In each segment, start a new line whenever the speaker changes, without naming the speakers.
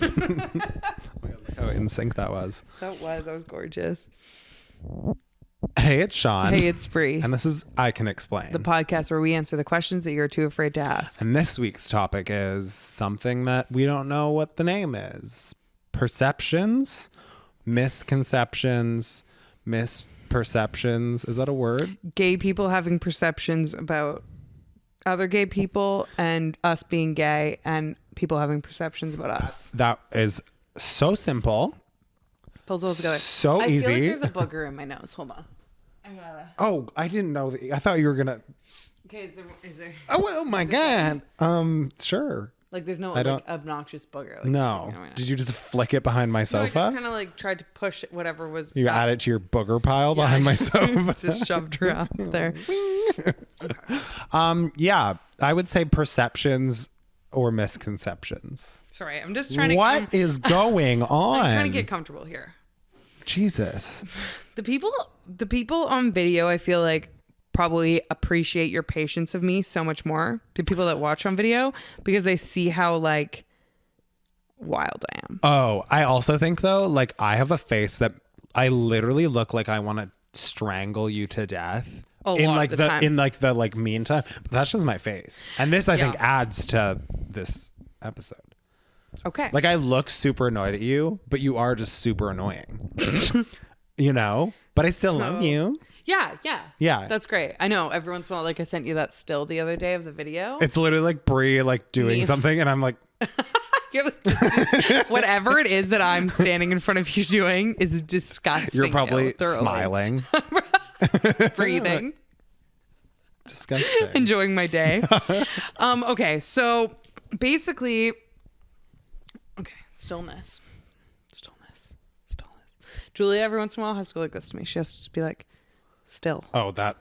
Look how in sync that was.
That was gorgeous.
Hey, it's Sean.
Hey, it's Bree.
And this is I Can Explain,
The podcast where we answer the questions that you're too afraid to ask.
And this week's topic is something that we don't know what the name is. Perceptions, misconceptions, misperceptions. Is that a word?
Gay people having perceptions about other gay people and us being gay and people having perceptions about us.
That is so simple.
Pulls those together.
So
I
easy.
feel like there's a booger in my nose. Hold on.
Oh, I didn't know that. I thought you were gonna.
Okay, is there
Oh my god. Sure.
like there's no
I don't-
like obnoxious booger? Like,
No. Did you just flick it behind my
No, I
sofa?
just kind of like tried to push whatever was.
You
up.
add it to your booger pile behind
I
my
just-
sofa.
Just shoved her out there.
Yeah, I would say perceptions or misconceptions.
Sorry, I'm just trying to.
What is going on?
I'm trying to get comfortable here.
Jesus.
The people on video, I feel like probably appreciate your patience of me so much more. The people that watch on video, because they see how like wild I am.
Oh, I also think though, like I have a face that I literally look like I want to strangle you to death.
A lot
like
of the time.
in like the meantime. But that's just my face. And this I think
Yeah.
adds to this episode.
Okay.
Like I look super annoyed at you, but you are just super annoying. You know? But I still love you.
Yeah.
Yeah.
That's great. I know. Every once in a while, like I sent you that still the other day of the video.
It's literally like Brie like doing
Me.
something and I'm like
You're like, just- whatever it is that I'm standing in front of you doing is disgusting.
you're probably
thoroughly.
smiling.
breathing,
Disgusting.
enjoying my day. Okay, so basically, stillness. Julia every once in a while has to go like this to me. She has to just be like, still.
Oh, that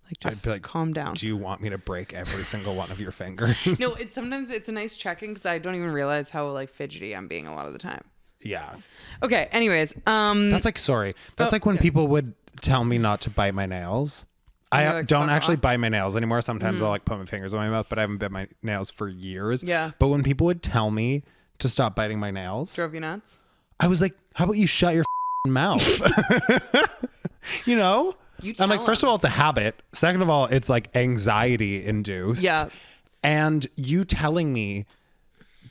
Like
I'd
just
be like,
calm down.
do you want me to break every single one of your fingers?
No, sometimes it's a nice check-in because I don't even realize how like fidgety I'm being a lot of the time.
Yeah.
Okay, anyways,
That's like, sorry. That's like when people would tell me not to bite my nails.
And
I
you're like,
don't
"Fuck
actually
off."
bite my nails anymore. Sometimes I'll like put my fingers in my mouth, but I haven't bit my nails for years.
Yeah.
But when people would tell me to stop biting my nails,
drove you nuts.
I was like, how about you shut your mouth? You know?
You
I'm like,
tell
first of all, it's a habit. Second of all, it's like anxiety induced.
Yeah.
And you telling me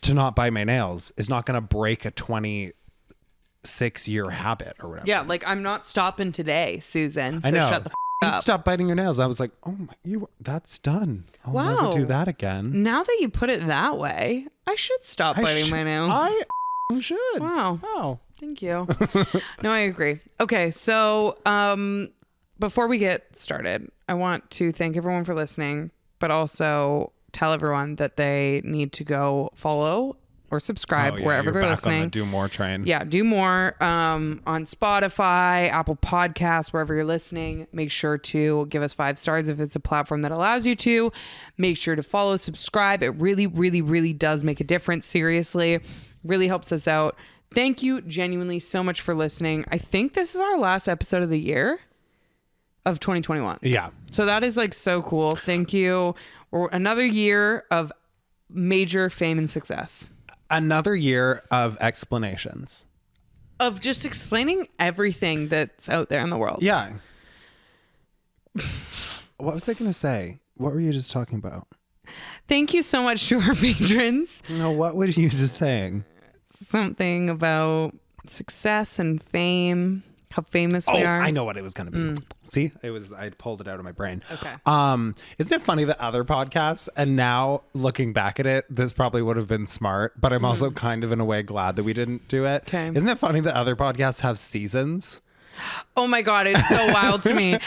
to not bite my nails is not going to break a 26-year habit or whatever.
Yeah, like I'm not stopping today, Susan. So
I know.
shut the
You
up.
stop biting your nails. I was like, oh my, that's done. I'll never
Wow.
do that again.
Now that you put it that way, I should stop biting my nails.
I should.
Wow.
Oh.
Thank you. No, I agree. Okay, so before we get started, I want to thank everyone for listening, but also tell everyone that they need to go follow or subscribe
Oh, yeah,
wherever
you're
they're
back
listening.
on the do more train.
Yeah, do more on Spotify, Apple Podcasts, wherever you're listening. Make sure to give us 5 stars if it's a platform that allows you to. Make sure to follow, subscribe. It really, really, really does make a difference. Seriously, really helps us out. Thank you genuinely so much for listening. I think this is our last episode of the year of 2021.
Yeah.
So that is like so cool. Thank you. Or another year of major fame and success.
Another year of explanations.
Of just explaining everything that's out there in the world.
Yeah. What was I going to say? What were you just talking about?
Thank you so much to our patrons.
No, what were you just saying?
Something about success and fame, how famous we are.
I know what it was going to be. See, I pulled it out of my brain.
Okay.
Isn't it funny that other podcasts, and now looking back at it, this probably would have been smart, but I'm also kind of in a way glad that we didn't do it.
Okay.
Isn't it funny that other podcasts have seasons?
Oh my God, it's so wild to me.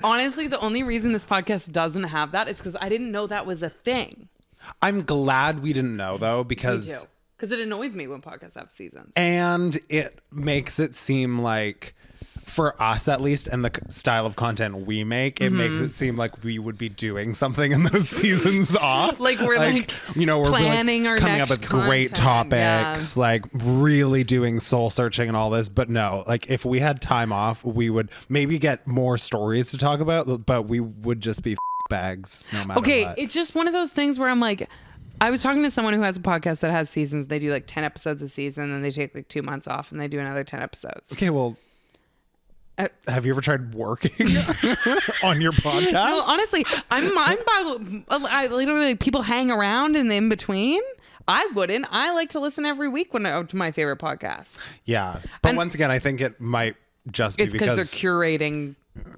Honestly, the only reason this podcast doesn't have that is because I didn't know that was a thing.
I'm glad we didn't know though, because
Because it annoys me when podcasts have seasons.
and it makes it seem like, for us at least, and the style of content we make, it makes it seem like we would be doing something in those seasons off.
Like we're like
you know, we're
planning our
coming
next
up with great
content.
topics, like really doing soul searching and all this. But no, like if we had time off, we would maybe get more stories to talk about, but we would just be bags no matter
Okay,
what.
it's just one of those things where I'm like, I was talking to someone who has a podcast that has seasons. They do like 10 episodes a season, and they take like 2 months off, and they do another 10 episodes.
Okay, well, have you ever tried working on your podcast?
No, honestly, I'm I literally, people hang around in the in between. I wouldn't. I like to listen every week to my favorite podcasts.
Yeah. But once again, I think it might just be because
they're curating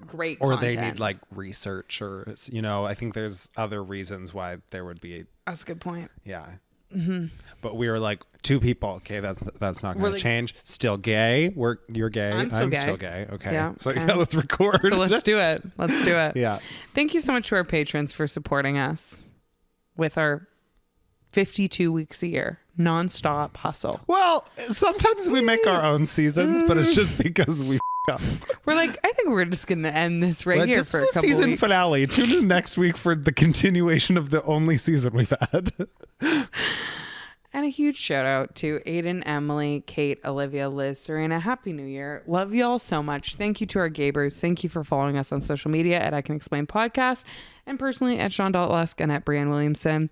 great
or
content.
they need like research or, I think there's other reasons why there would be.
That's a good point.
Yeah. Mm-hmm. But we were like 2 people. Okay, that's not going to change. Still gay. You're gay.
I'm still gay.
Okay.
Yeah,
So
okay.
yeah, let's record.
So let's do it. Let's do it.
Yeah.
Thank you so much to our patrons for supporting us with our 52 weeks a year nonstop hustle.
Well, sometimes we make our own seasons, but it's just because we up.
We're like, I think we're just going to end this right here
This
for
is
a couple
season
weeks.
finale. Tune in next week for the continuation of the only season we've had.
And a huge shout out to Aiden, Emily, Kate, Olivia, Liz, Serena. Happy New Year. Love you all so much. Thank you to our Gabers. Thank you for following us on social media at I Can Explain Podcast and personally at Sean.Lusk and at Brianne Williamson.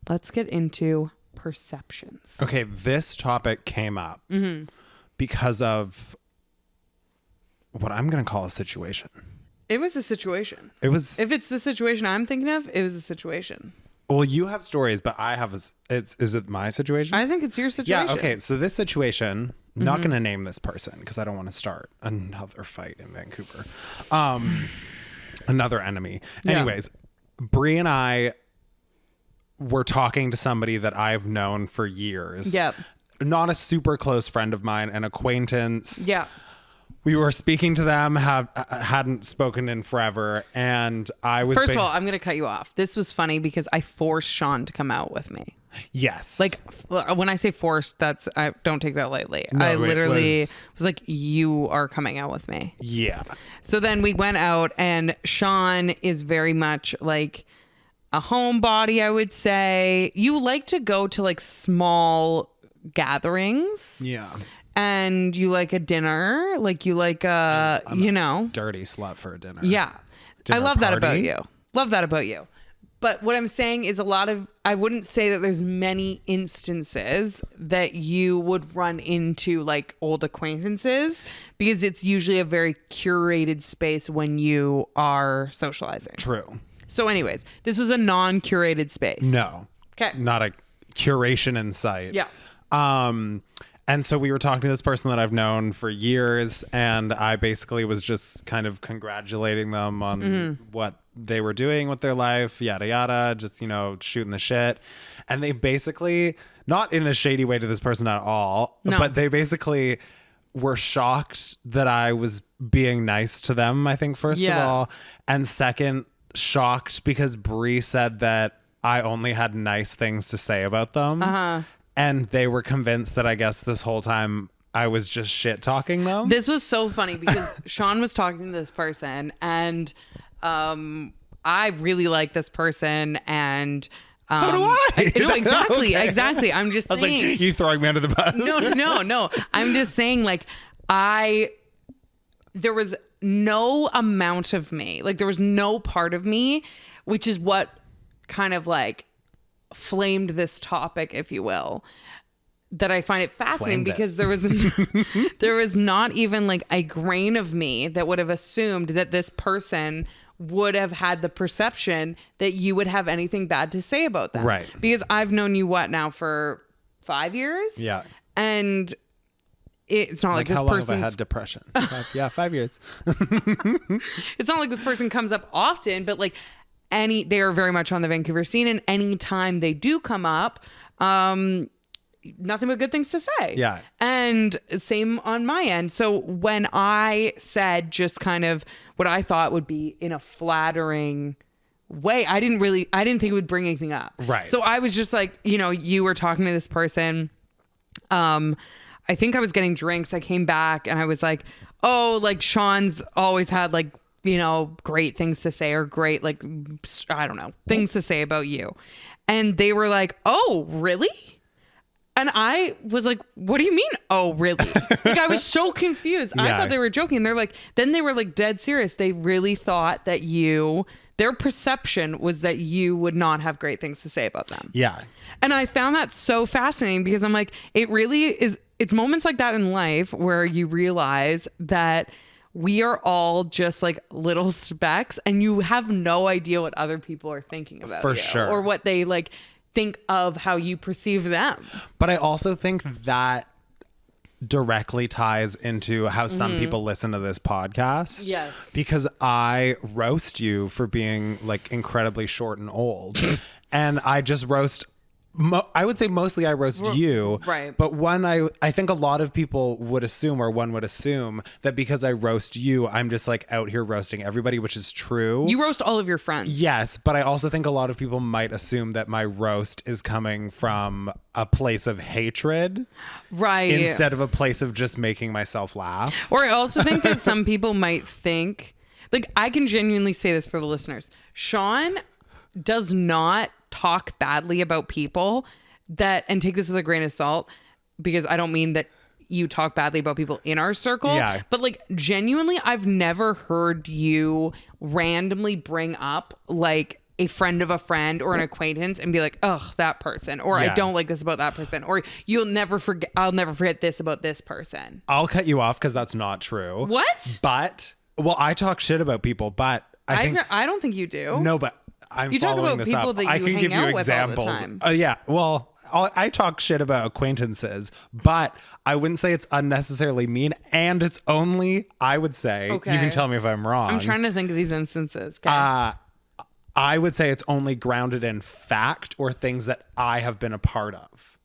Let's get into perceptions.
Okay, this topic came up because of what I'm going to call a situation.
It was a situation.
It was.
If it's the situation I'm thinking of, it was a situation.
Well, you have stories, but I have. Is it my situation?
I think it's your situation.
Yeah. Okay. So this situation, not going to name this person because I don't want to start another fight in Vancouver. Another enemy.
Yeah.
Anyways, Brie and I were talking to somebody that I've known for years.
Yep.
Not a super close friend of mine, an acquaintance.
Yeah.
We were speaking to them, hadn't spoken in forever, and I was...
First of all, I'm going to cut you off. This was funny because I forced Sean to come out with me.
Yes.
Like, when I say forced, I don't take that lightly.
No,
I
it
literally
was
like, you are coming out with me.
Yeah.
So then we went out, and Sean is very much like a homebody, I would say. You like to go to like small gatherings.
Yeah.
And you like a dinner, like you like a,
I'm a dirty slut for a dinner.
Yeah.
Dinner
I love that about
party.
you. Love that about you. But what I'm saying is I wouldn't say that there's many instances that you would run into like old acquaintances because it's usually a very curated space when you are socializing.
True.
So anyways, this was a non-curated space.
No.
Okay.
Not a curation in sight.
Yeah.
And so we were talking to this person that I've known for years, and I basically was just kind of congratulating them on what they were doing with their life, yada, yada, just, shooting the shit. And they basically, not in a shady way to this person at all, but they basically were shocked that I was being nice to them, I think, first of all. And second, shocked because Brie said that I only had nice things to say about them. Uh-huh. And they were convinced that I guess this whole time I was just shit talking them.
This was so funny because Sean was talking to this person and I really like this person and
so do I.
No, exactly.
Okay.
Exactly. I'm just saying.
I was like, you throwing me under the bus.
No. I'm just saying like there was no amount of me, like there was no part of me, which is what kind of like flamed this topic, if you will, that I find it fascinating because there was not even like a grain of me that would have assumed that this person would have had the perception that you would have anything bad to say about them.
Right.
Because I've known you now for 5 years?
Yeah.
And it's not like this
how long
person's...
have I had depression? 5 years.
It's not like this person comes up often, but like they are very much on the Vancouver scene, and anytime they do come up, nothing but good things to say.
Yeah. And
same on my end. So when I said just kind of what I thought would be in a flattering way, I didn't think it would bring anything up.
Right.
So I was just like, you were talking to this person. I think I was getting drinks. I came back and I was like, oh, like Sean's always had like, great things to say or great, like, I don't know, things to say about you. And they were like, oh, really? And I was like, what do you mean? Oh, really? Like, I was so confused. I thought they were joking. Then they were like dead serious. They really thought that their perception was that you would not have great things to say about them.
Yeah.
And I found that so fascinating because I'm like, it really is. It's moments like that in life where you realize that we are all just like little specks and you have no idea what other people are thinking about
For
you
sure.
or what they like think of how you perceive them.
But I also think that directly ties into how some people listen to this podcast.
Yes.
Because I roast you for being like incredibly short and old. And I just roast I would say mostly I roast you.
Right.
But I think a lot of people would assume, or one would assume, that because I roast you, I'm just like out here roasting everybody, which is true.
You roast all of your friends.
Yes, but I also think a lot of people might assume that my roast is coming from a place of hatred.
Right.
Instead of a place of just making myself laugh.
Or I also think that some people might think, like, I can genuinely say this for the listeners. Sean does not talk badly about people and take this with a grain of salt, because I don't mean that you talk badly about people in our circle.
Yeah.
But like genuinely, I've never heard you randomly bring up like a friend of a friend or an acquaintance and be like, ugh, that person, or I don't like this about that person, or I'll never forget this about this person.
I'll cut you off because that's not true.
What?
But, well, I talk shit about people, but
I don't think you do.
No, but I'm
You talk
following
about
this
people
up.
that
I
you
can
hang
give you
out with all the
examples.
time.
Yeah. Well, I talk shit about acquaintances, but I wouldn't say it's unnecessarily mean. And it's only, I would say, you
Okay.
can tell me if I'm wrong.
I'm trying to think of these instances. Okay.
I would say it's only grounded in fact or things that I have been a part of.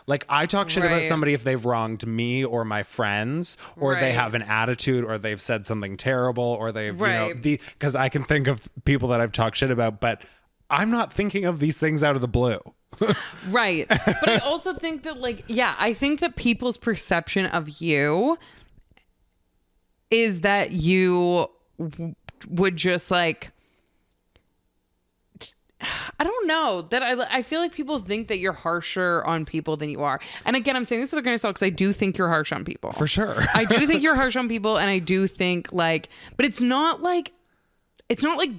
Like, I talk shit about
Right.
somebody if they've wronged me or my friends, or they
Right.
have an attitude, or they've said something terrible, or they've,
Right.
because I can think of people that I've talked shit about, but I'm not thinking of these things out of the blue.
Right. But I also think that, like, yeah, I think that people's perception of you is that you would just like, I don't know, that I feel like people think that you're harsher on people than you are. And again, I'm saying this with a grain of salt because I do think you're harsh on people.
For sure.
I do think you're harsh on people, and I do think like, but it's not like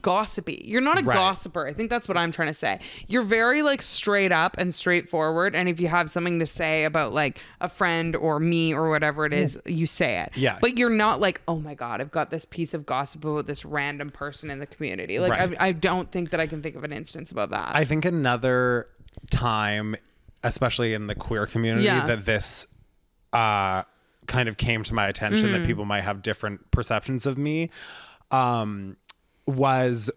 gossipy. You're not a
Right.
gossiper. I think that's what I'm trying to say. You're very like straight up and straightforward. And if you have something to say about like a friend or me or whatever it is, you say it.
Yeah.
But you're not like, oh my God, I've got this piece of gossip about this random person in the community. Like,
Right.
I don't think that I can think of an instance about that.
I think another time, especially in the queer community,
Yeah.
that this kind of came to my attention, that people might have different perceptions of me, was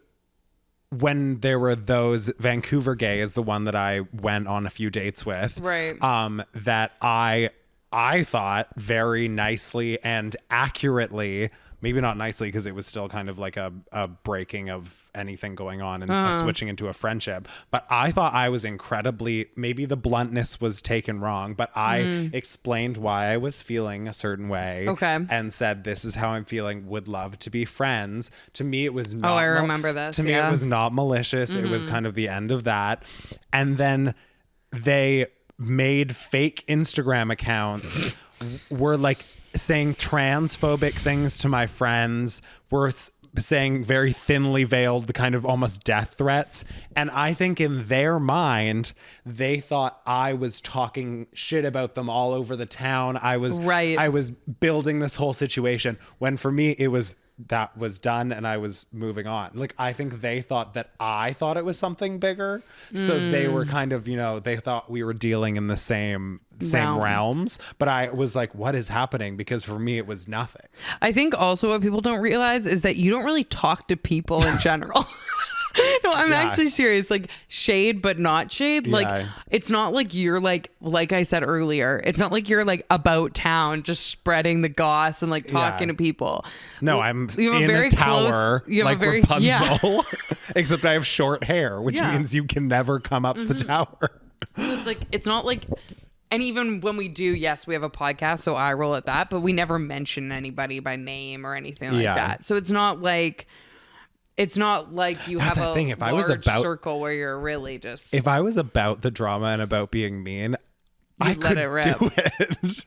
when there were those Vancouver gay is the one that I went on a few dates with.
Right.
That I thought very nicely and accurately, maybe not nicely because it was still kind of like a breaking of anything going on and switching into a friendship. But I thought I was incredibly, maybe the bluntness was taken wrong, but I explained why I was feeling a certain way.
Okay.
And said, this is how I'm feeling, would love to be friends. To me, it was not.
I remember this,
To me,
yeah.
it was not malicious. It was kind of the end of that. And then they made fake Instagram accounts, were like saying transphobic things to my friends, were saying very thinly veiled, the kind of almost death threats. And I think in their mind, they thought I was talking shit about them all over the town. I was building this whole situation, when for me, that was done and I was moving on. Like, I think they thought that I thought it was something bigger. So they were kind of, they thought we were dealing in the same realms. But I was like, what is happening? Because for me, it was nothing.
I think also what people don't realize is that you don't really talk to people in general. No, I'm actually serious. Like, shade, but not shade. Like, it's not like you're like I said earlier, it's not like you're like about town just spreading the goss and like talking to people.
No, I'm
you have
in
a very
a tower like Rapunzel, except I have short hair, which means you can never come up the tower.
It's like, it's not like, and even when we do, yes, we have a podcast, so I roll at that, but we never mention anybody by name or anything like that. So it's not like you
That's
have
the
a
thing. If I was
large
about-
circle where you're really just.
If I was about the drama and about being mean, I
let
could
it rip.
do it.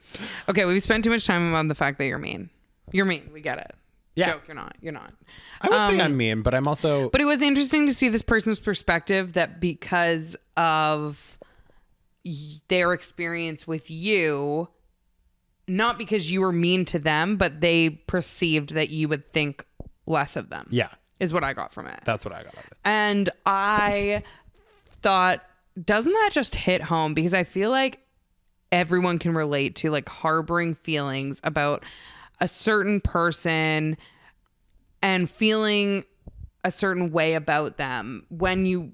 Okay, we've spent too much time on the fact that you're mean. You're mean. We get it.
Yeah.
Joke, you're not.
I would say I'm mean, but I'm also...
But it was interesting to see this person's perspective that because of their experience with you, not because you were mean to them, but they perceived that you would think less of them.
Yeah.
Is what I got from it.
That's what I got of it.
And I thought, doesn't that just hit home? Because I feel like everyone can relate to like harboring feelings about a certain person and feeling a certain way about them. When you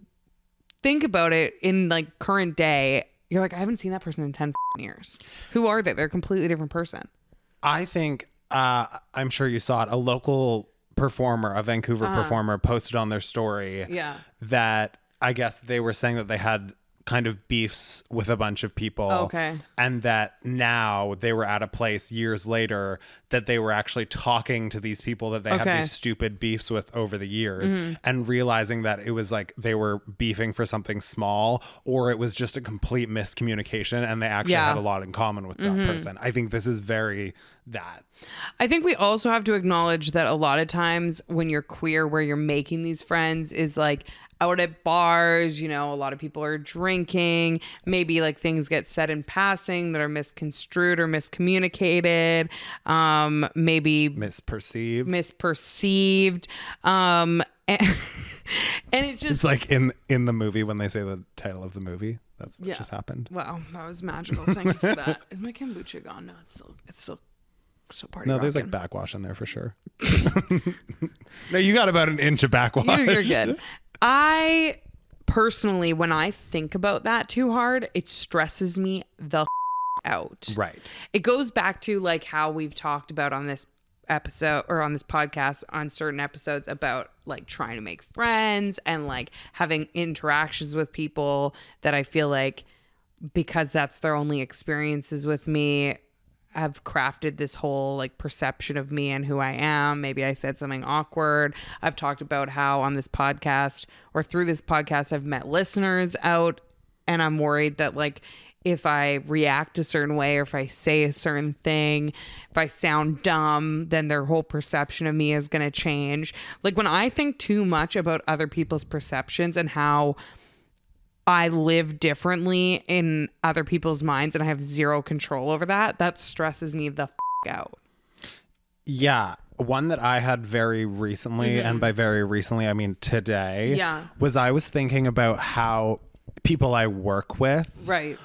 think about it in like current day, you're like, I haven't seen that person in 10 years. Who are they? They're a completely different person.
I think, I'm sure you saw it, a local performer, a Vancouver performer, posted on their story that I guess they were saying that they had kind of beefs with a bunch of people.
Okay.
And that now they were at a place years later that they were actually talking to these people that they had these stupid beefs with over the years and realizing that it was like they were beefing for something small or it was just a complete miscommunication and they actually had a lot in common with that person. I think this is very that.
I think we also have to acknowledge that a lot of times when you're queer, where you're making these friends is like out at bars, you know, a lot of people are drinking, maybe like things get said in passing that are misconstrued or miscommunicated, maybe misperceived. And it's just,
it's like in the movie when they say the title of the movie, that's what just happened.
Wow, that was magical. Thank you for that. Is my kombucha gone? No, it's still party
no, there's like backwash in there for sure. No, you got about an inch of backwash.
You're good. I personally, when I think about that too hard, it stresses me the out.
Right.
It goes back to like how we've talked about on this episode or on this podcast on certain episodes about like trying to make friends and like having interactions with people that I feel like because that's their only experiences with me, have crafted this whole like perception of me and who I am. Maybe I said something awkward. I've talked about how on this podcast or through this podcast, I've met listeners out and I'm worried that like if I react a certain way or if I say a certain thing, if I sound dumb, then their whole perception of me is going to change. Like when I think too much about other people's perceptions and how I live differently in other people's minds and I have zero control over that, that stresses me the out.
Yeah. One that I had very recently, and by very recently, I mean today, was I was thinking about how people I work with,
right,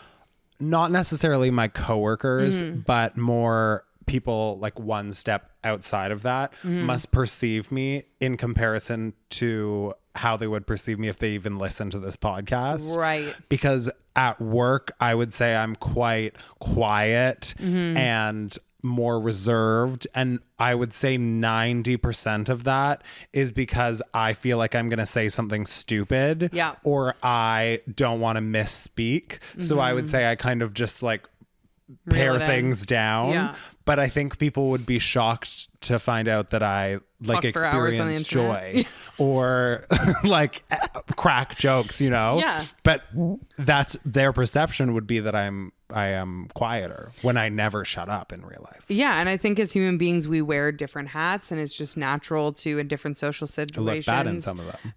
not necessarily my coworkers, but more people like one step outside of that must perceive me in comparison to how they would perceive me if they even listen to this podcast.
Right.
Because at work, I would say I'm quite quiet and more reserved. And I would say 90% of that is because I feel like I'm going to say something stupid or I don't want to misspeak. So I would say I kind of just like pare things down. Yeah. But I think people would be shocked to find out that I like experience joy or like crack jokes, you know?
Yeah.
But that's their perception would be that I am quieter when I never shut up in real life.
Yeah. And I think as human beings, we wear different hats and it's just natural to in different social situations.
I look bad in some of them.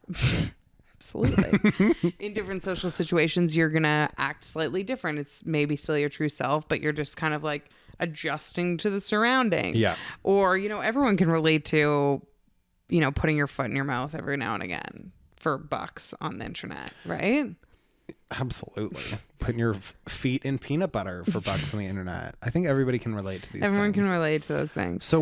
Absolutely. In different social situations, you're going to act slightly different. It's maybe still your true self, but you're just kind of like adjusting to the surroundings.
Yeah.
Or, you know, everyone can relate to, you know, putting your foot in your mouth every now and again for bucks on the internet, right?
Absolutely. Putting your feet in peanut butter for bucks on the internet. I think everybody can relate to these
Everyone
things.
can relate to those things.
So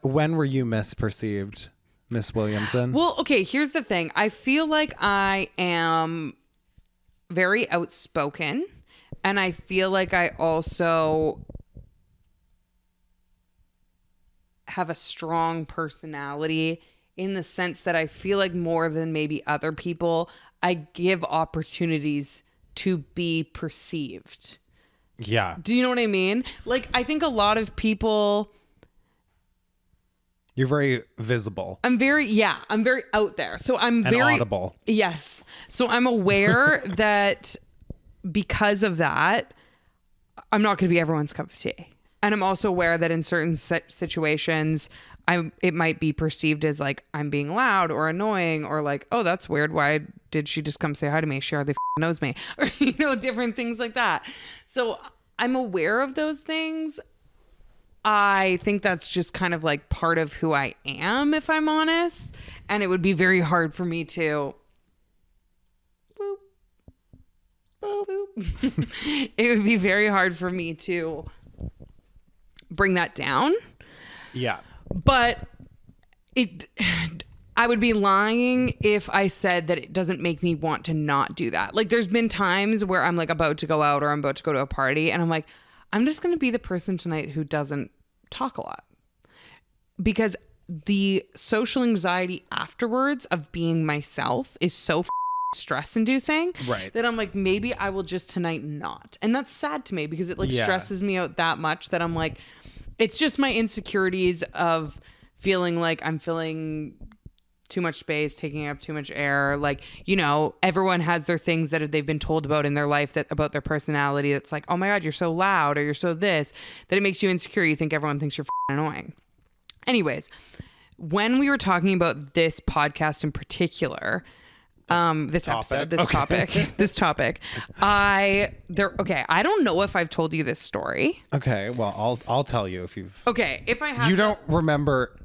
when were you misperceived, Miss Williamson?
Well, okay, here's the thing. I feel like I am very outspoken, and I feel like I also have a strong personality in the sense that I feel like more than maybe other people, I give opportunities to be perceived.
Yeah.
Do you know what I mean? Like, I think a lot of people...
You're very visible.
I'm very out there. So I'm
and
very
audible.
Yes. So I'm aware that because of that, I'm not going to be everyone's cup of tea. And I'm also aware that in certain situations, it might be perceived as like I'm being loud or annoying or like, oh, that's weird. Why did she just come say hi to me? She hardly knows me, or, you know, different things like that. So I'm aware of those things. I think that's just kind of like part of who I am, if I'm honest. And it would be very hard for me to boop, boop. It would be very hard for me to bring that down.
Yeah.
But I would be lying if I said that it doesn't make me want to not do that. Like there's been times where I'm like about to go out or I'm about to go to a party and I'm like, I'm just going to be the person tonight who doesn't talk a lot. Because the social anxiety afterwards of being myself is so stress inducing,
right,
that I'm like, maybe I will just tonight not. And that's sad to me because it like stresses me out that much that I'm like, it's just my insecurities of feeling like I'm filling too much space, taking up too much air. Like, you know, everyone has their things that they've been told about in their life, that about their personality. That's like, oh my God, you're so loud or you're so this, that it makes you insecure. You think everyone thinks you're annoying. Anyways, when we were talking about this podcast in particular, this topic. I don't know if I've told you this story.
Okay, well, I'll tell you if you've.
Okay, if I have.
You don't remember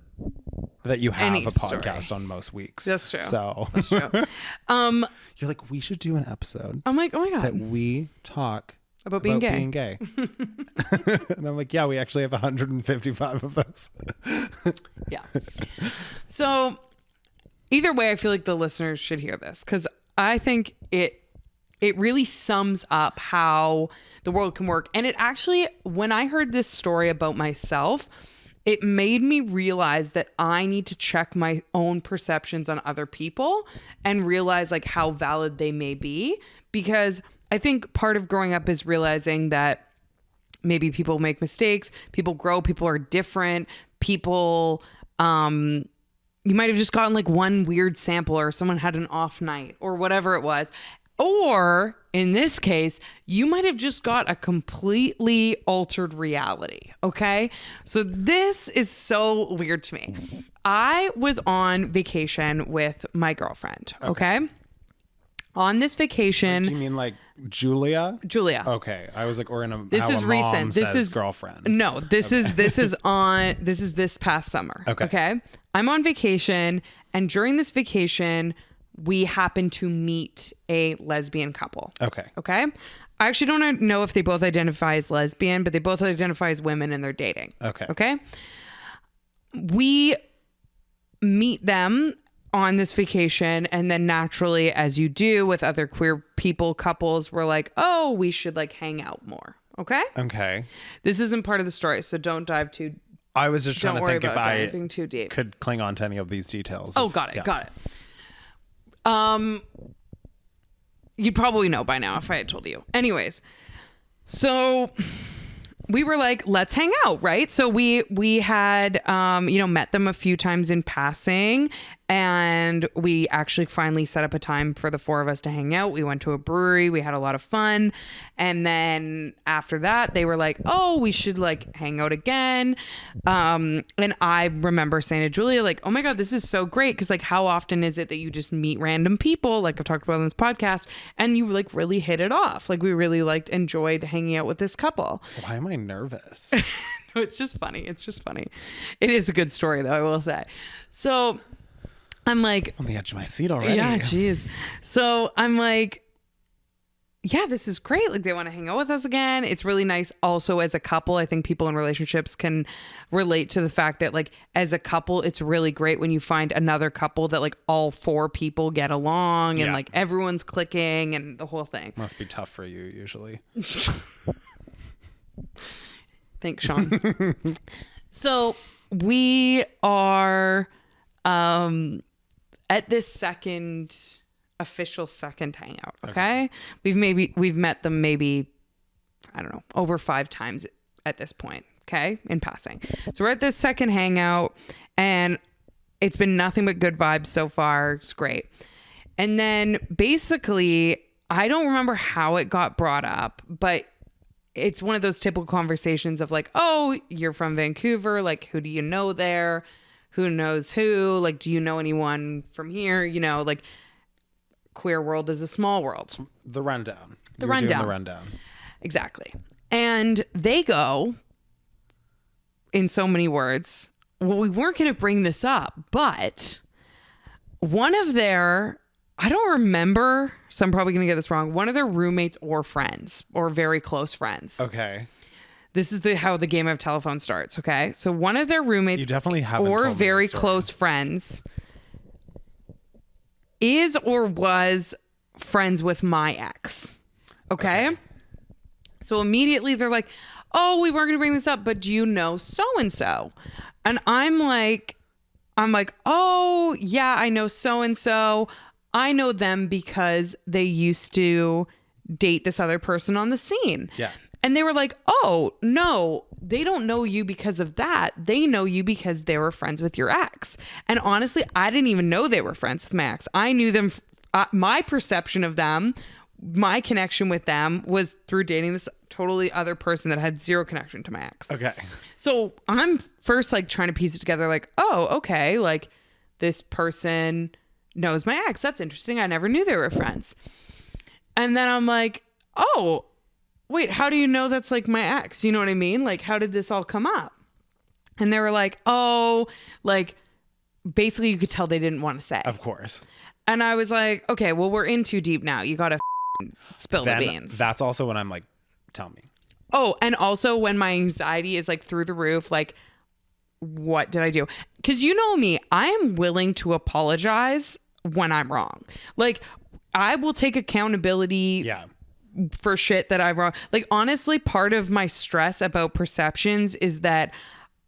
that you have a podcast
story
on most weeks.
That's true.
So
that's true.
You're like, we should do an episode.
I'm like, oh my God,
that we talk
about being gay.
And I'm like, yeah, we actually have 155 of those.
Yeah. So either way, I feel like the listeners should hear this because I think it really sums up how the world can work. And it actually, when I heard this story about myself, it made me realize that I need to check my own perceptions on other people and realize like how valid they may be. Because I think part of growing up is realizing that maybe people make mistakes, people grow, people are different, people, you might have just gotten like one weird sample or someone had an off night or whatever it was. Or in this case, you might have just got a completely altered reality. Okay. So this is so weird to me. I was on vacation with my girlfriend. Okay. On this vacation.
Do you mean like Julia?
Julia.
Okay. I was like, or in a,
this is recent. This is
girlfriend.
No, this is this past summer.
Okay.
Okay. I'm on vacation, and during this vacation, we happened to meet a lesbian couple.
Okay.
Okay. I actually don't know if they both identify as lesbian, but they both identify as women and they're dating.
Okay.
Okay. We meet them on this vacation, and then naturally, as you do with other queer people, couples, we're like, oh, we should like hang out more. Okay.
Okay. This
isn't part of the story, so don't dive too.
I was just trying to think if I
too deep.
Could cling on to any of these details.
Oh, got it. You'd probably know by now if I had told you. Anyways, so we were like, let's hang out, right? So we had met them a few times in passing, and we actually finally set up a time for the four of us to hang out. We went to a brewery, we had a lot of fun, and then after that they were like, oh, we should like hang out again. And I remember saying to Julia, like, oh my God, this is so great, because like, how often is it that you just meet random people, like I've talked about on this podcast, and you like really hit it off? Like, we really enjoyed hanging out with this couple.
Why am I nervous?
No, it's just funny. It is a good story though, I will say. So I'm like
on the edge of my seat already.
Yeah, geez. So I'm like, yeah, this is great. Like, they want to hang out with us again. It's really nice. Also, as a couple, I think people in relationships can relate to the fact that like, as a couple, it's really great when you find another couple that like all four people get along and like everyone's clicking and the whole thing.
Must be tough for you usually.
Thanks, Sean. So we are at this official second hangout. Okay. We've met them maybe, I don't know, over 5 times at this point. Okay. In passing. So we're at this second hangout, and it's been nothing but good vibes so far. It's great. And then basically, I don't remember how it got brought up, but it's one of those typical conversations of like, oh, you're from Vancouver. Like, who do you know there? who knows who, like, do you know anyone from here? You know, like, queer world is a small world.
The rundown.
The
You're doing
rundown.
the rundown.
Exactly. And they go, in so many words, well, we weren't going to bring this up, but one of their, I don't remember, so I'm probably going to get this wrong, one of their roommates or friends or very close friends.
Okay.
This is how the game of telephone starts, okay? So one of their roommates
You definitely haven't
or
told me
very
this story.
close friends is or was friends with my ex. Okay? So immediately they're like, oh, we weren't going to bring this up, but do you know so-and-so? And I'm like, oh, yeah, I know so-and-so. I know them because they used to date this other person on the scene.
Yeah.
And they were like, oh, no, they don't know you because of that. They know you because they were friends with your ex. And honestly, I didn't even know they were friends with my ex. I knew them. My perception of them, my connection with them was through dating this totally other person that had zero connection to my ex.
Okay.
So I'm first like trying to piece it together like, oh, okay, like this person knows my ex. That's interesting. I never knew they were friends. And then I'm like, oh, wait, how do you know that's like my ex? You know what I mean? Like, how did this all come up? And they were like, oh, like basically you could tell they didn't want to say.
Of course.
And I was like, okay, well, we're in too deep now. You got to spill the beans.
That's also when I'm like, tell me.
Oh, and also when my anxiety is like through the roof, like, what did I do? Because you know me, I am willing to apologize when I'm wrong. Like, I will take accountability
Yeah.
for shit that I've wrong. Like, honestly, part of my stress about perceptions is that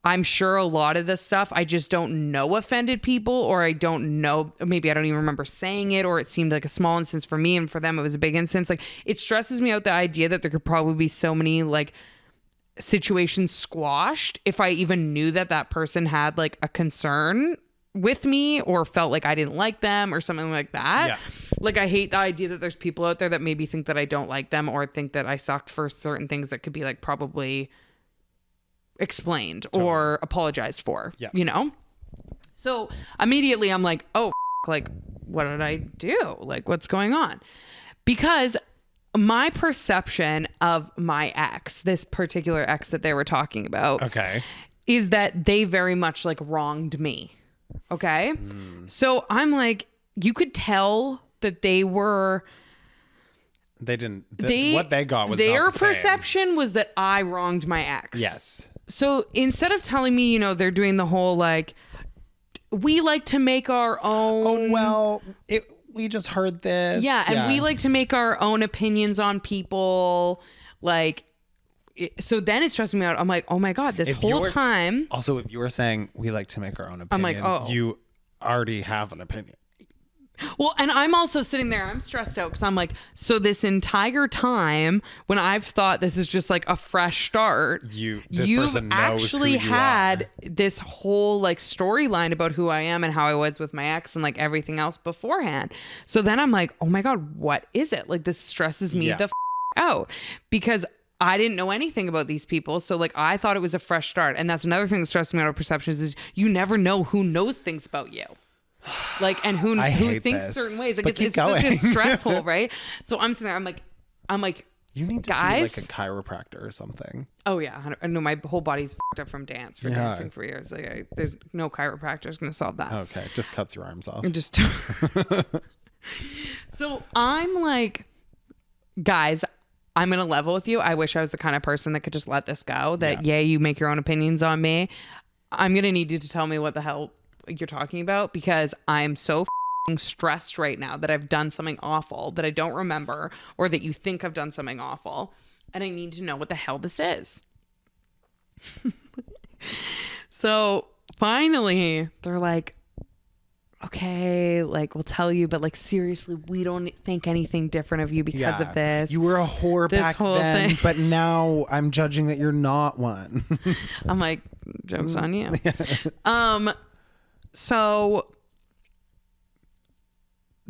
I'm sure a lot of the stuff I just don't know offended people, or I don't know, maybe I don't even remember saying it, or it seemed like a small instance for me and for them it was a big instance. Like, it stresses me out the idea that there could probably be so many like situations squashed if I even knew that that person had like a concern with me or felt like I didn't like them or something like that.
Yeah.
Like, I hate the idea that there's people out there that maybe think that I don't like them or think that I suck for certain things that could be like probably explained or apologized for,
Yeah.
you know? So immediately I'm like, oh, like, what did I do? Like, what's going on? Because my perception of my ex, this particular ex that they were talking about,
Okay.
is that they very much like wronged me. Okay. So I'm like, you could tell that they were,
They didn't.
they,
what they got was
their
not the same.
perception was that I wronged my ex.
Yes.
So instead of telling me, you know, they're doing the whole like, we like to make our own.
Oh, well, we just heard this.
Yeah. And we like to make our own opinions on people. Like, so then it's stressing me out. I'm like, oh my God, this whole time.
Also, if you were saying we like to make our own opinions,
I'm like, oh.
you already have an opinion.
Well, and I'm also sitting there, I'm stressed out because I'm like, so this entire time when I've thought this is just like a fresh start,
You've
person knows actually
who you
had
are.
this whole like storyline about who I am and how I was with my ex and like everything else beforehand. So then I'm like, oh my God, what is it? Like, this stresses me the out because I didn't know anything about these people. So like, I thought it was a fresh start. And that's another thing that stresses me out of perceptions is you never know who knows things about you. Like, and who thinks
this.
certain ways. Like,
But
it's
keep
such a
going.
stressful, right? So I'm sitting there, I'm like,
You need to
guys,
see like a chiropractor or something.
oh yeah, I know my whole body's fucked up from dancing for years. Like, there's no chiropractor going to solve that.
Okay, just cuts your arms off.
Just so I'm like, guys, I'm going to level with you. I wish I was the kind of person that could just let this go. That you make your own opinions on me. I'm going to need you to tell me what the hell you're talking about because I'm so stressed right now that I've done something awful that I don't remember or that you think I've done something awful. And I need to know what the hell this is. So finally, they're like, okay, like, we'll tell you, but like, seriously, we don't think anything different of you because of this.
You were a whore
This
back
whole
then,
thing.
but now I'm judging that you're not one.
I'm like, joke's on you. So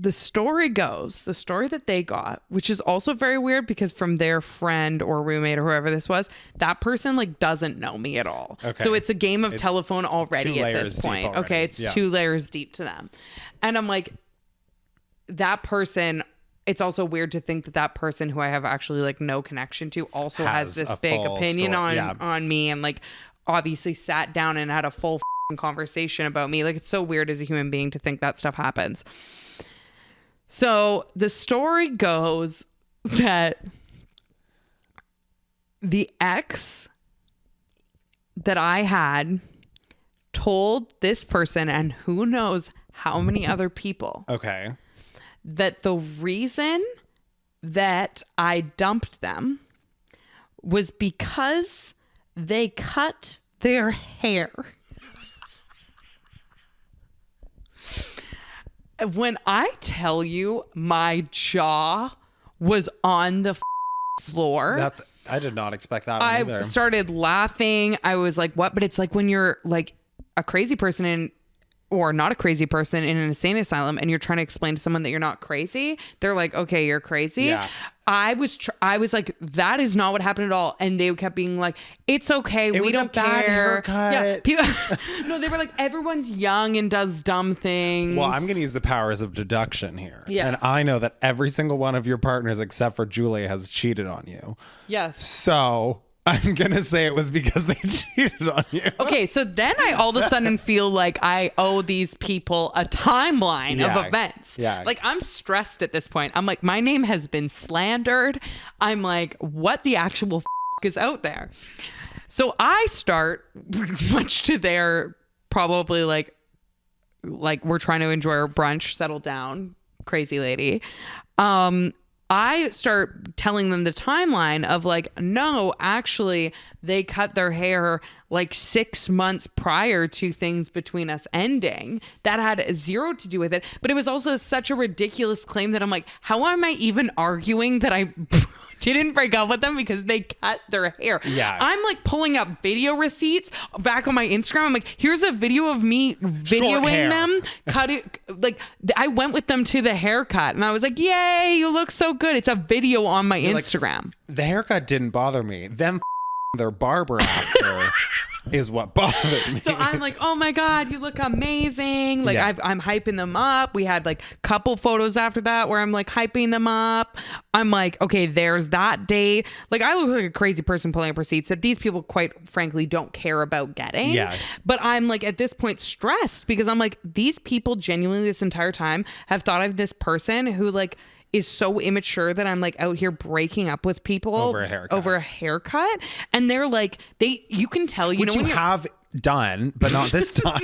the story that they got, which is also very weird because from their friend or roommate or whoever this was, that person like doesn't know me at all.
Okay.
So it's a game of telephone already at this point. Okay. It's 2 layers deep to them. And I'm like, that person, it's also weird to think that that person who I have actually like no connection to also has this big opinion on me and like obviously sat down and had a full conversation about me. Like, it's so weird as a human being to think that stuff happens. So the story goes that the ex that I had told this person and who knows how many other people that the reason that I dumped them was because they cut their hair. When I tell you my jaw was on the floor.
I did not expect that one either.
I started laughing. I was like, what? But it's like when you're like a crazy person or not a crazy person in an insane asylum and you're trying to explain to someone that you're not crazy, they're like, okay, you're crazy. Yeah. I was like, that is not what happened at all. And they kept being like, it's okay. We don't care.
Haircut.
Yeah. People, no, they were like, everyone's young and does dumb things.
Well, I'm going to use the powers of deduction here.
Yes.
And I know that every single one of your partners, except for Julie, has cheated on you.
Yes.
So I'm going to say it was because they cheated on you.
Okay, so then I all of a sudden feel like I owe these people a timeline of events.
Yeah.
Like, I'm stressed at this point. I'm like, my name has been slandered. I'm like, what the actual is out there? So I start, much to their probably like we're trying to enjoy our brunch, settle down, crazy lady. I start telling them the timeline of like, no, actually, they cut their hair like 6 months prior to things between us ending. That had zero to do with it. But it was also such a ridiculous claim that I'm like, how am I even arguing that I didn't break up with them because they cut their hair?
Yeah.
I'm like pulling up video receipts back on my Instagram. I'm like, here's a video of me videoing them cut it. Like, I went with them to the haircut and I was like, yay, you look so good. It's a video on my Instagram.
Like, the haircut didn't bother me. Them their barber after is what bothered me.
So I'm like, oh my God, you look amazing. Like, I'm hyping them up. We had like couple photos after that where I'm like hyping them up. I'm like, okay, there's that date. Like, I look like a crazy person pulling up receipts that these people quite frankly don't care about getting. Yeah. But I'm like at this point stressed because I'm like, these people genuinely this entire time have thought of this person who like is so immature that I'm like out here breaking up with people over a haircut. And they're like, you can tell,
Which you have done, but not this time.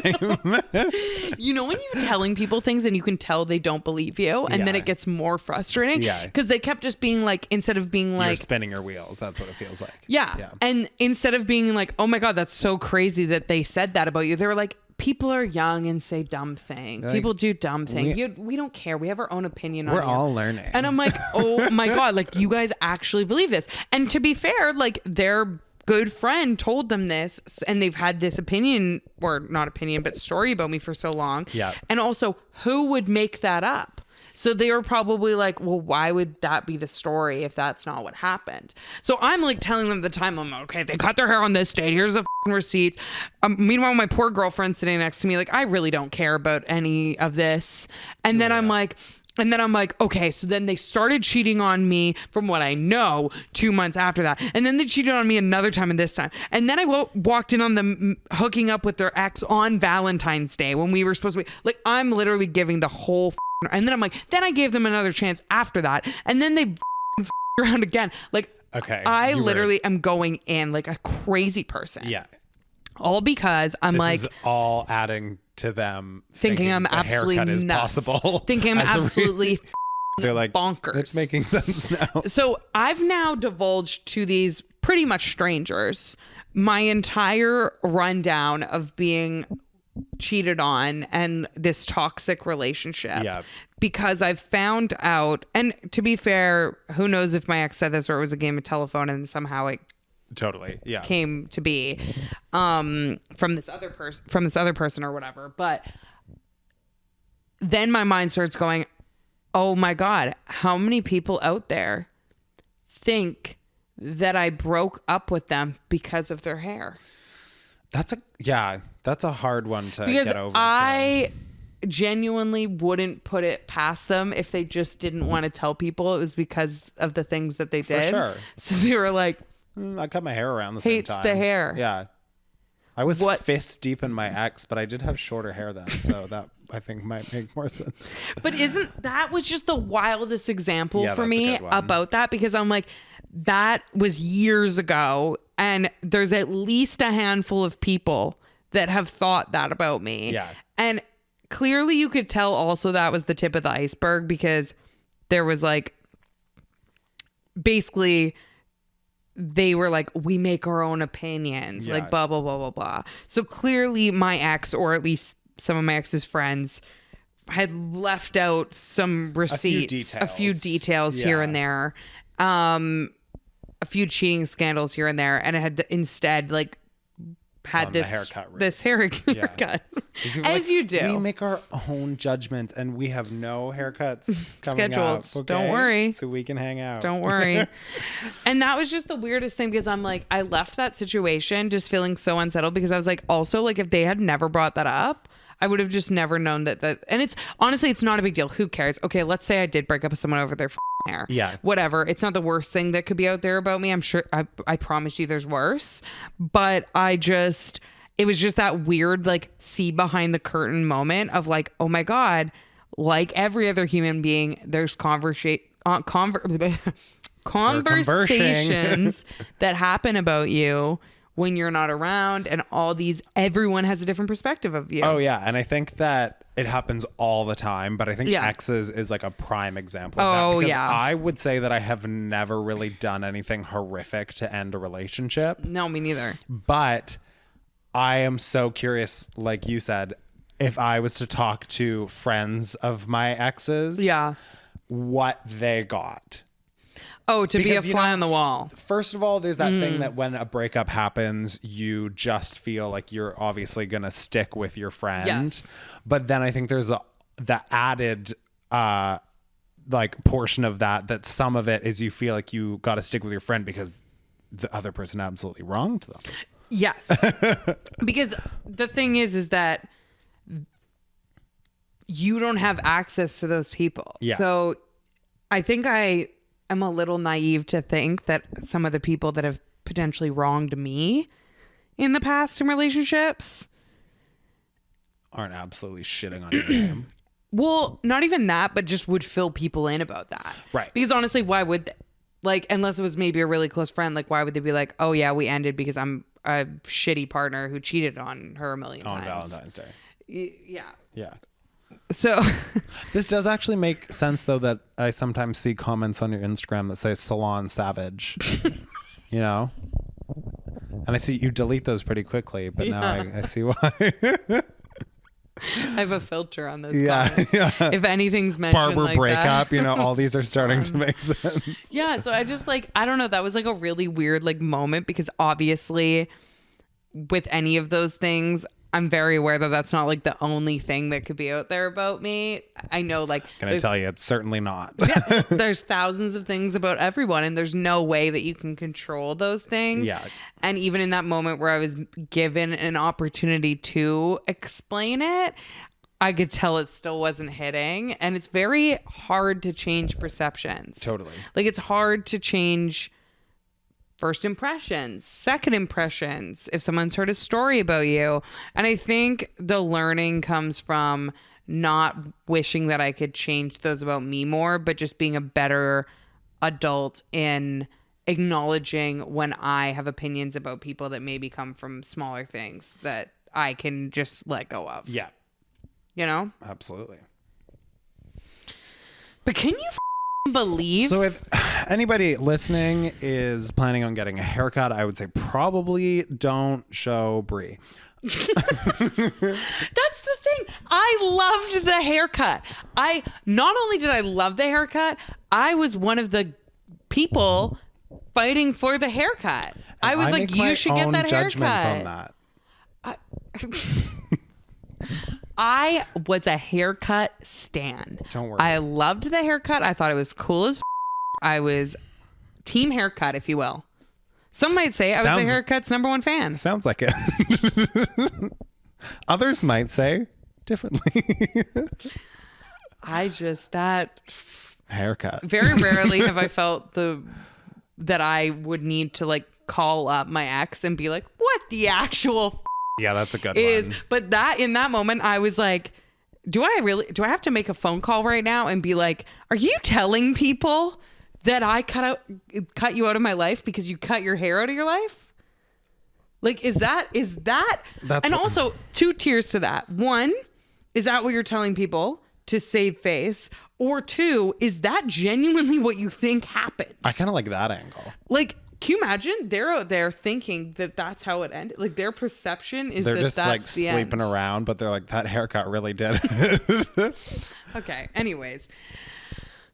You know, when you're telling people things and you can tell they don't believe you, and then it gets more frustrating because they kept just being like, instead of being like,
you're spinning your wheels. That's what it feels like.
Yeah. And instead of being like, oh my God, that's so crazy that they said that about you, they were like, people are young and say dumb things. Like, people do dumb things. We don't care. We have our own opinion on it.
We're all learning.
And I'm like, oh my God, like you guys actually believe this. And to be fair, like their good friend told them this and they've had this opinion or not opinion, but story about me for so long. Yeah. And also, who would make that up? So they were probably like, well, why would that be the story if that's not what happened? So I'm like telling them the time. I'm like, okay, they cut their hair on this date. Here's the receipts. Meanwhile, my poor girlfriend sitting next to me, like, I really don't care about any of this. And then I'm like, okay, so then they started cheating on me from what I know 2 months after that. And then they cheated on me another time and this time. And then I walked in on them hooking up with their ex on Valentine's Day when we were supposed to be like, I'm literally giving the whole and then I'm like, then I gave them another chance after that. And then they around again. Like, okay, I literally am going in like a crazy person. Yeah. All because I'm this is
all adding to them
thinking I'm absolutely nuts. Possible. Thinking I'm absolutely
they're like
bonkers.
It's making sense now.
So I've now divulged to these pretty much strangers my entire rundown of being cheated on and this toxic relationship. Yeah. Because I've found out, and to be fair, who knows if my ex said this or it was a game of telephone and somehow it
totally
came to be from this other person or whatever. But then my mind starts going, oh my God, how many people out there think that I broke up with them because of their hair?
That's a hard one to
Because
get over.
I genuinely wouldn't put it past them if they just didn't want to tell people it was because of the things that they did.
For sure.
So they were like,
I cut my hair around the same time.
hates the hair.
Yeah. I was fist deep in my ex, but I did have shorter hair then, so that I think might make more sense.
But that was just the wildest example for
that's a
me
good one.
about that, because I'm like, that was years ago, and there's at least a handful of people that have thought that about me.
Yeah.
And clearly you could tell also that was the tip of the iceberg, because there was like, basically they were like, we make our own opinions, like blah, blah, blah, blah, blah. So clearly my ex, or at least some of my ex's friends, had left out some receipts, a few details here and there, a few cheating scandals here and there. And it had instead like had this haircut, as you do.
We make our own judgments, and we have no haircuts coming
scheduled.
up, okay?
Don't worry,
so we can hang out.
Don't worry. And that was just the weirdest thing, because I'm like, I left that situation just feeling so unsettled, because I was like, also like, if they had never brought that up, I would have just never known that. And it's honestly, it's not a big deal. Who cares? Okay, let's say I did break up with someone over their hair.
Yeah.
Whatever. It's not the worst thing that could be out there about me. I'm sure. I promise you, there's worse. But it was just that weird, like, see behind the curtain moment of like, oh my God, like every other human being, there's conversations that happen about you when you're not around, and everyone has a different perspective of you.
Oh yeah. And I think that it happens all the time, but I think exes is like a prime example of that, because I would say that I have never really done anything horrific to end a relationship.
No, me neither.
But I am so curious, like you said, if I was to talk to friends of my exes, what they got.
Oh, to be a fly on the wall.
First of all, there's that thing that when a breakup happens, you just feel like you're obviously going to stick with your friend.
Yes.
But then I think there's the added like portion of that some of it is you feel like you got to stick with your friend because the other person absolutely wronged them.
Yes. Because the thing is that you don't have access to those people. Yeah. So I think I'm a little naive to think that some of the people that have potentially wronged me in the past in relationships
aren't absolutely shitting on your name.
Well, not even that, but just would fill people in about that.
Right.
Because honestly, why would they? Like, unless it was maybe a really close friend, like, why would they be like, oh yeah, we ended because I'm a shitty partner who cheated on her a million times.
On Valentine's Day.
Yeah.
Yeah.
So
this does actually make sense, though, that I sometimes see comments on your Instagram that say salon savage, you know, and I see you delete those pretty quickly, but now I see why.
I have a filter on those comments. Yeah. If anything's mentioned
Barber
like
breakup,
that,
you know, all these are starting to make sense.
Yeah. So I just I don't know. That was like a really weird moment, because obviously with any of those things, I'm very aware that that's not like the only thing that could be out there about me. I know
Can I tell you, it's certainly not.
Yeah, there's thousands of things about everyone, and there's no way that you can control those things.
Yeah.
And even in that moment where I was given an opportunity to explain it, I could tell it still wasn't hitting. And it's very hard to change perceptions.
Totally.
It's hard to change first impressions, second impressions, if someone's heard a story about you. And I think the learning comes from not wishing that I could change those about me more, but just being a better adult in acknowledging when I have opinions about people that maybe come from smaller things that I can just let go of.
Yeah.
You know?
Absolutely.
But can you believe?
So if anybody listening is planning on getting a haircut, I would say probably don't show Brie.
That's the thing. I loved the haircut. Not only did I love the haircut, I was one of the people fighting for the haircut. I was like, you should get that haircut.
On that.
I was a haircut stan.
Don't worry.
I loved the haircut. I thought it was cool as I was team haircut, if you will. Some might say I was the haircut's number one fan.
Sounds like it. Others might say differently.
That
haircut.
very rarely have I felt that I would need to like call up my ex and be like, what the actual
yeah, that's a good
is.
one.
But in that moment, I was like, do I have to make a phone call right now and be like, are you telling people that I cut you out of my life because you cut your hair out of your life? Like, is that
That's
and also 2 tiers to that. 1, is that what you're telling people to save face? Or 2, is that genuinely what you think happened?
I kind of like that angle.
Like, can you imagine? They're out there thinking that that's how it ended. Like, their perception is
they're
that
just
that's
like
the
sleeping
end.
around, but they're like, that haircut really did it.
Okay. Anyways,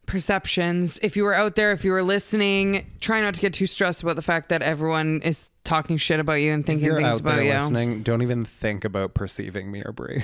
perceptions. If you were out there, if you were listening, try not to get too stressed about the fact that everyone is talking shit about you and thinking
If you're
things
out there
about you.
listening, don't even think about perceiving me or Brie.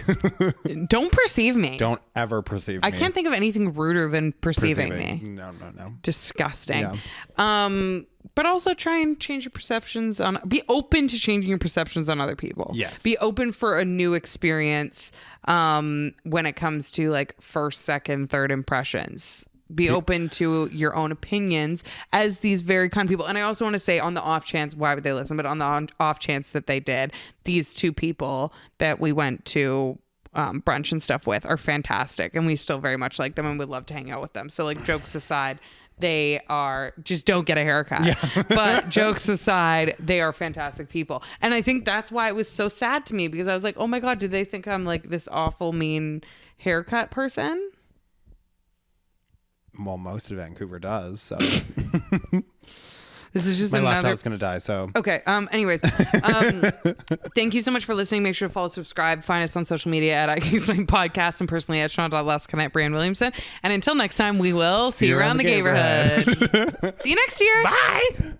Don't perceive me.
Don't ever perceive me.
I can't think of anything ruder than perceiving me.
No.
Disgusting.
Yeah.
But also try and change your perceptions be open to changing your perceptions on other people.
Yes.
Be open for a new experience when it comes to like first, second, third impressions. Be open to your own opinions as these very kind people. And I also want to say, on the off chance, why would they listen? But on the off chance that they did, these 2 people that we went to brunch and stuff with are fantastic. And we still very much like them and would love to hang out with them. So like, jokes aside, they are just don't get a haircut. Yeah. But jokes aside, they are fantastic people. And I think that's why it was so sad to me, because I was like, oh my God, do they think I'm like this awful, mean haircut person?
Well, most of Vancouver does. So
This is just
my
another.
laptop's gonna die. So
Okay. Anyways, thank you so much for listening. Make sure to follow, subscribe, find us on social media at I Can Explain Podcast, and personally at Sean.Lesconnect, Brian Williamson. And until next time, we will see you around the neighborhood. See you next year.
bye.